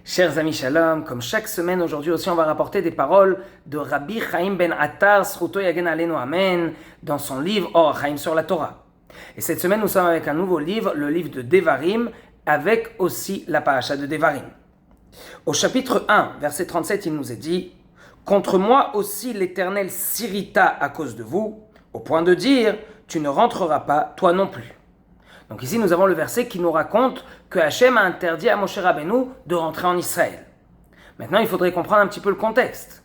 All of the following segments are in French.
Chers amis Shalom, comme chaque semaine, aujourd'hui aussi, on va rapporter des paroles de Rabbi Chaim ben Attar, Zchuto Yagen Aleinu Amen, dans son livre Or Chaim sur la Torah. Et cette semaine, nous sommes avec un nouveau livre, le livre de Devarim, avec aussi la paracha de Devarim. Au chapitre 1, verset 37, il nous est dit « Contre moi aussi l'Éternel s'irrita à cause de vous, au point de dire « Tu ne rentreras pas, toi non plus ». Donc ici, nous avons le verset qui nous raconte que Hachem a interdit à Moshe Rabbeinu de rentrer en Israël. Maintenant, il faudrait comprendre un petit peu le contexte.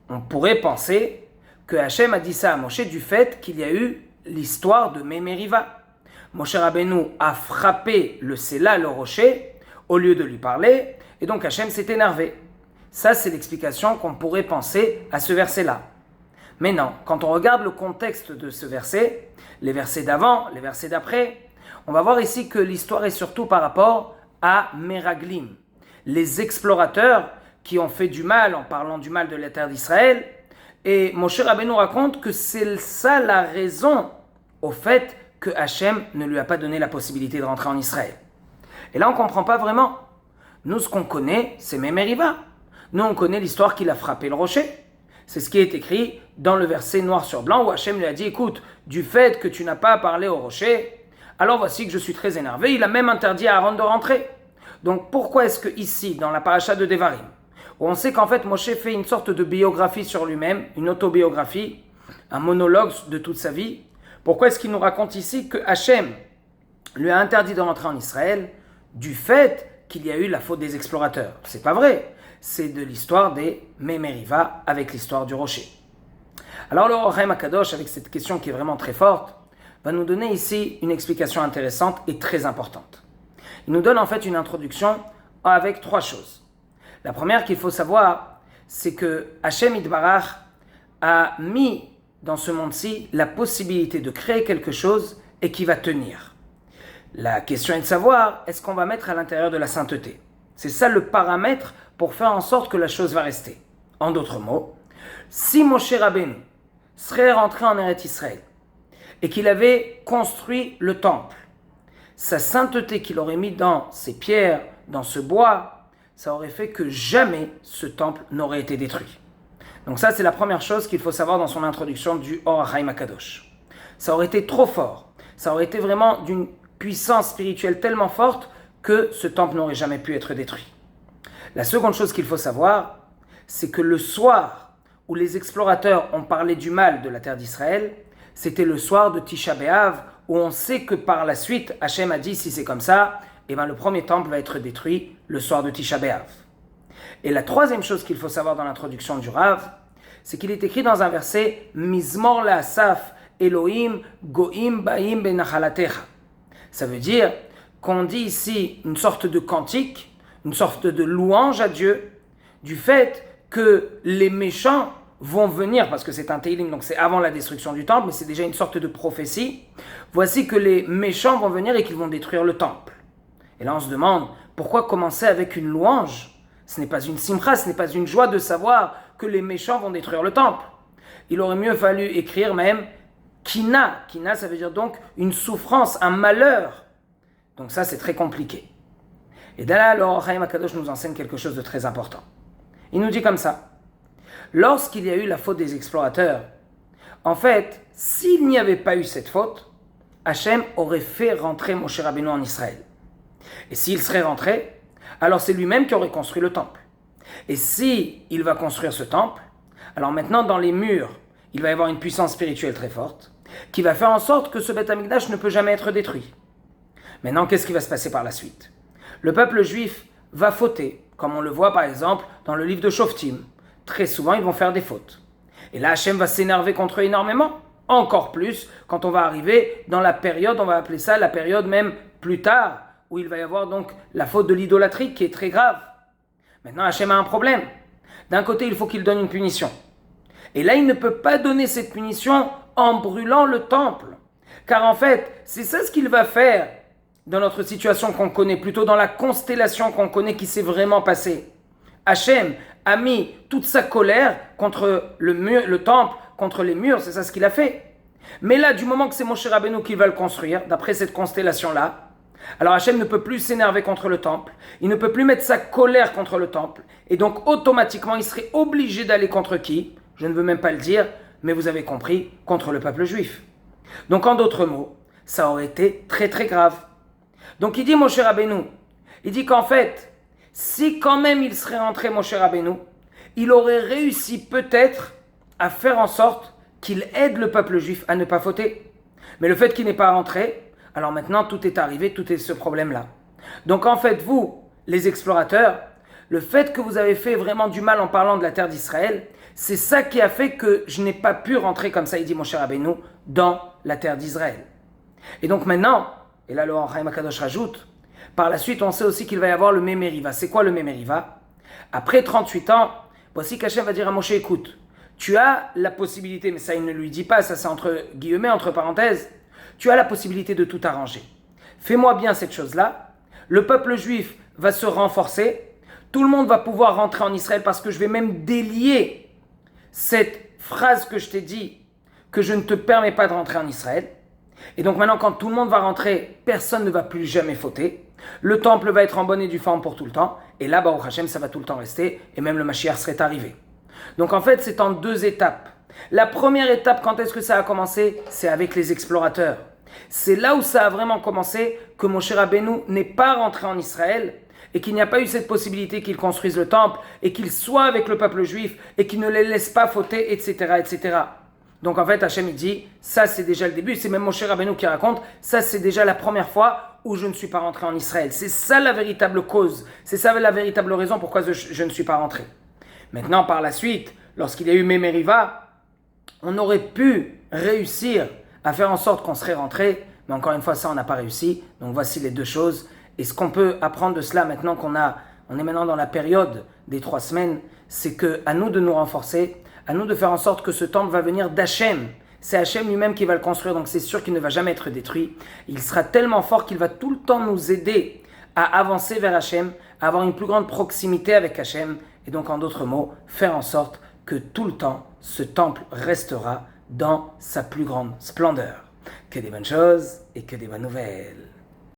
On pourrait penser que Hachem a dit ça à Moshe du fait qu'il y a eu l'histoire de Mei Meriva. Moshe Rabbeinu a frappé le Séla, le rocher, au lieu de lui parler, et donc Hachem s'est énervé. Ça, c'est l'explication qu'on pourrait penser à ce verset-là. Mais non, quand on regarde le contexte de ce verset, les versets d'avant, les versets d'après, on va voir ici que l'histoire est surtout par rapport à Meraglim, les explorateurs qui ont fait du mal en parlant du mal de la terre d'Israël. Et Moshe Rabbeinu raconte que c'est ça la raison au fait que Hachem ne lui a pas donné la possibilité de rentrer en Israël. Et là, on ne comprend pas vraiment. Nous, ce qu'on connaît, c'est Mei Meriva. Nous, on connaît l'histoire qu'il a frappé le rocher. C'est ce qui est écrit dans le verset noir sur blanc où Hachem lui a dit « Écoute, du fait que tu n'as pas parlé au rocher, alors voici que je suis très énervé. » Il a même interdit à Aaron de rentrer. Donc pourquoi est-ce que ici, dans la paracha de Devarim, où on sait qu'en fait Moshe fait une sorte de biographie sur lui-même, une autobiographie, un monologue de toute sa vie, pourquoi est-ce qu'il nous raconte ici que Hachem lui a interdit de rentrer en Israël du fait qu'il y a eu la faute des explorateurs? C'est pas vrai. C'est de l'histoire des Mei Meriva avec l'histoire du rocher. Alors le Or Chaim Akadosh, avec cette question qui est vraiment très forte, va nous donner ici une explication intéressante et très importante. Il nous donne en fait une introduction avec trois choses. La première qu'il faut savoir, c'est que Hachem Yitbarach a mis dans ce monde-ci la possibilité de créer quelque chose et qui va tenir. La question est de savoir, est-ce qu'on va mettre à l'intérieur de la sainteté? C'est ça le paramètre pour faire en sorte que la chose va rester. En d'autres mots, si Moshe Rabbeinu serait rentré en Eretz Israël et qu'il avait construit le temple, sa sainteté qu'il aurait mis dans ces pierres, dans ce bois, ça aurait fait que jamais ce temple n'aurait été détruit. Donc ça, c'est la première chose qu'il faut savoir dans son introduction du Or Chaim Akadosh. Ça aurait été trop fort. Ça aurait été vraiment d'une puissance spirituelle tellement forte que ce temple n'aurait jamais pu être détruit. La seconde chose qu'il faut savoir, c'est que le soir où les explorateurs ont parlé du mal de la terre d'Israël, c'était le soir de Tisha B'Av, où on sait que par la suite, Hachem a dit, si c'est comme ça, le premier temple va être détruit le soir de Tisha B'Av. Et la troisième chose qu'il faut savoir dans l'introduction du Rav, c'est qu'il est écrit dans un verset, Mizmor la'asaf Elohim go'im ba'im benachalatecha. Ça veut dire qu'on dit ici une sorte de cantique, une sorte de louange à Dieu, du fait que les méchants vont venir, parce que c'est un Teilim, donc c'est avant la destruction du temple, mais c'est déjà une sorte de prophétie. Voici que les méchants vont venir et qu'ils vont détruire le temple. Et là on se demande, pourquoi commencer avec une louange? Ce n'est pas une simcha, ce n'est pas une joie de savoir que les méchants vont détruire le temple. Il aurait mieux fallu écrire même Kina. Kina, ça veut dire donc une souffrance, un malheur. Donc ça, c'est très compliqué. Et là, le Or Chaim Akadosh nous enseigne quelque chose de très important. Il nous dit comme ça. Lorsqu'il y a eu la faute des explorateurs, en fait, s'il n'y avait pas eu cette faute, Hachem aurait fait rentrer Moshe Rabbeinu en Israël. Et s'il serait rentré, alors c'est lui-même qui aurait construit le temple. Et si il va construire ce temple, alors maintenant dans les murs, il va y avoir une puissance spirituelle très forte, qui va faire en sorte que ce Beth Amikdash ne peut jamais être détruit. Maintenant, qu'est-ce qui va se passer par la suite? Le peuple juif va fauter, comme on le voit par exemple dans le livre de Shoftim. Très souvent, ils vont faire des fautes. Et là, Hachem va s'énerver contre eux énormément. Encore plus quand on va arriver dans la période, on va appeler ça la période même plus tard, où il va y avoir donc la faute de l'idolâtrie qui est très grave. Maintenant, Hachem a un problème. D'un côté, il faut qu'il donne une punition. Et là, il ne peut pas donner cette punition en brûlant le temple. Car en fait, c'est ça ce qu'il va faire dans notre situation qu'on connaît, plutôt dans la constellation qu'on connaît qui s'est vraiment passée. Hachem a mis toute sa colère contre le temple, contre les murs, c'est ça ce qu'il a fait. Mais là, du moment que c'est Moshe Rabbeinu qui va le construire, d'après cette constellation-là, Alors Hachem ne peut plus s'énerver contre le temple, il ne peut plus mettre sa colère contre le temple, et donc automatiquement il serait obligé d'aller contre qui? Je ne veux même pas le dire, mais vous avez compris, contre le peuple juif. Donc en d'autres mots, ça aurait été très très grave. Donc il dit Moshe Rabbeinu, il dit qu'en fait, si quand même il serait rentré Moshe Rabbeinu, il aurait réussi peut-être à faire en sorte qu'il aide le peuple juif à ne pas fauter. Mais le fait qu'il n'est pas rentré, alors maintenant, tout est arrivé, tout est ce problème-là. Donc en fait, vous, les explorateurs, le fait que vous avez fait vraiment du mal en parlant de la terre d'Israël, c'est ça qui a fait que je n'ai pas pu rentrer, comme ça il dit mon cher Rabbeinu, dans la terre d'Israël. Et donc maintenant, et là le Or Haïm Akadosh rajoute, par la suite on sait aussi qu'il va y avoir le Mémériva. C'est quoi le Mémériva? Après 38 ans, voici qu'Hachem va dire à Moshe, écoute, tu as la possibilité, mais ça il ne lui dit pas, ça c'est entre guillemets, entre parenthèses, tu as la possibilité de tout arranger. Fais-moi bien cette chose-là. Le peuple juif va se renforcer. Tout le monde va pouvoir rentrer en Israël parce que je vais même délier cette phrase que je t'ai dit, que je ne te permets pas de rentrer en Israël. Et donc maintenant, quand tout le monde va rentrer, personne ne va plus jamais fauter. Le temple va être en bonne et due forme pour tout le temps. Et là, Baruch Hashem, ça va tout le temps rester. Et même le Mashiach serait arrivé. Donc en fait, c'est en 2 étapes. La première étape, quand est-ce que ça a commencé? C'est avec les explorateurs. C'est là où ça a vraiment commencé que Moshe Rabbeinu n'est pas rentré en Israël et qu'il n'y a pas eu cette possibilité qu'il construise le temple et qu'il soit avec le peuple juif et qu'il ne les laisse pas fauter, etc., etc. Donc en fait, Hachem il dit, ça c'est déjà le début, c'est même Moshe Rabbeinu qui raconte, ça c'est déjà la première fois où je ne suis pas rentré en Israël. C'est ça la véritable cause, c'est ça la véritable raison pourquoi je ne suis pas rentré. Maintenant, par la suite, lorsqu'il y a eu Mémériva, on aurait pu réussir à faire en sorte qu'on serait rentré, mais encore une fois, ça, on n'a pas réussi. Donc voici les 2 choses. Et ce qu'on peut apprendre de cela maintenant on est maintenant dans la période des 3 semaines, c'est que à nous de nous renforcer, à nous de faire en sorte que ce temple va venir d'Hachem. C'est Hachem lui-même qui va le construire, donc c'est sûr qu'il ne va jamais être détruit. Il sera tellement fort qu'il va tout le temps nous aider à avancer vers Hachem, à avoir une plus grande proximité avec Hachem, et donc en d'autres mots, faire en sorte que tout le temps, ce temple restera dans sa plus grande splendeur. Que des bonnes choses et que des bonnes nouvelles.